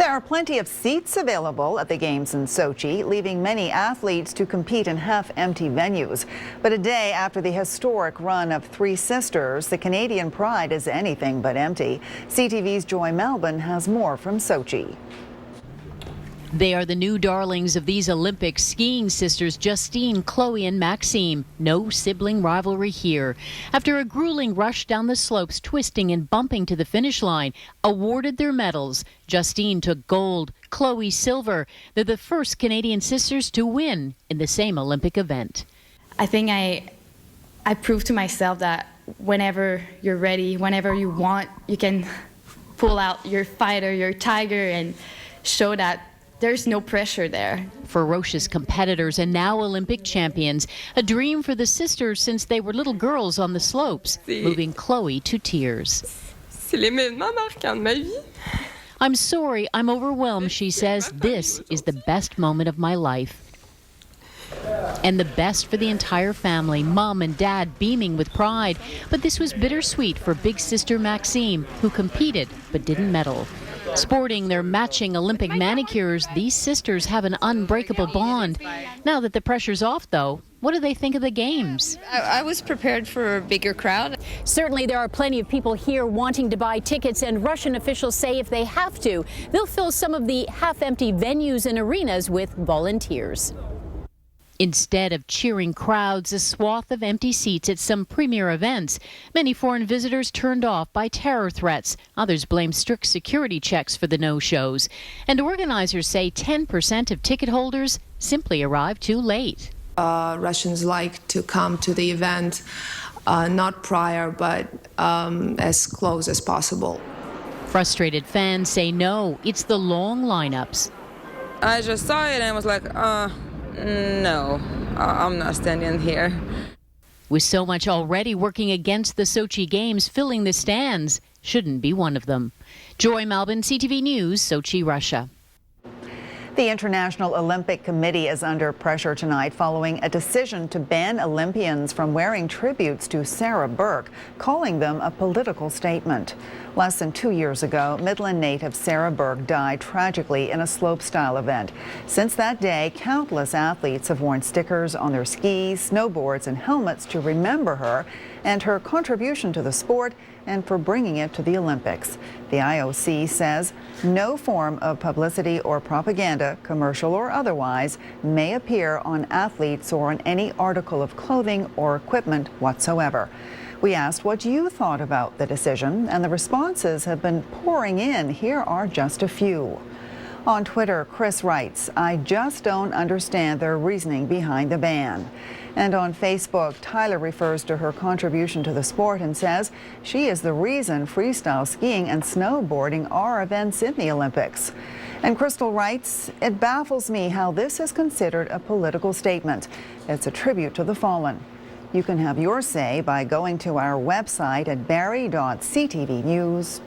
There are plenty of seats available at the Games in Sochi, leaving many athletes to compete in half-empty venues. But a day after the historic run of Three Sisters, the Canadian pride is anything but empty. CTV's Joy Melbourne has more from Sochi. They are the new darlings of these Olympic skiing sisters, Justine, Chloe and Maxime. No sibling rivalry here. After a grueling rush down the slopes, twisting and bumping to the finish line, awarded their medals. Justine took gold, Chloe silver. They're the first Canadian sisters to win in the same Olympic event. I think I proved to myself that whenever you're ready, whenever you want, you can pull out your fighter, your tiger, and show that there's no pressure there. Ferocious competitors and now Olympic champions. A dream for the sisters since they were little girls on the slopes, moving Chloe to tears. I'm sorry, I'm overwhelmed, she says. This is the best moment of my life. And the best for the entire family, Mom and Dad beaming with pride. But this was bittersweet for big sister Maxime, who competed but didn't medal. Sporting their matching Olympic manicures, these sisters have an unbreakable bond. Now that the pressure's off, though, what do they think of the Games? I was prepared for a bigger crowd. Certainly there are plenty of people here wanting to buy tickets, and Russian officials say if they have to, they'll fill some of the half-empty venues and arenas with volunteers. Instead of cheering crowds, a swath of empty seats at some premier events. Many foreign visitors turned off by terror threats. Others blame strict security checks for the no-shows. And organizers say 10% of ticket holders simply arrived too late. Russians like to come to the event not prior, but as close as possible. Frustrated fans say no, it's the long lineups. I just saw it and I was like, no, I'm not standing here. With so much already working against the Sochi Games, filling the stands shouldn't be one of them. Joy Melbourne, CTV News, Sochi, Russia. The International Olympic Committee is under pressure tonight following a decision to ban Olympians from wearing tributes to Sarah Burke, calling them a political statement. Less than 2 years ago, Midland native Sarah Burke died tragically in a slopestyle event. Since that day, countless athletes have worn stickers on their skis, snowboards, and helmets to remember her and her contribution to the sport and for bringing it to the Olympics. The IOC says no form of publicity or propaganda, commercial or otherwise, may appear on athletes or on any article of clothing or equipment whatsoever. We asked what you thought about the decision, and the responses have been pouring in. Here are just a few. On Twitter, Chris writes, "I just don't understand their reasoning behind the ban." And on Facebook, Tyler refers to her contribution to the sport and says she is the reason freestyle skiing and snowboarding are events in the Olympics. And Crystal writes, "It baffles me how this is considered a political statement. It's a tribute to the fallen." You can have your say by going to our website at barrie.ctvnews.com.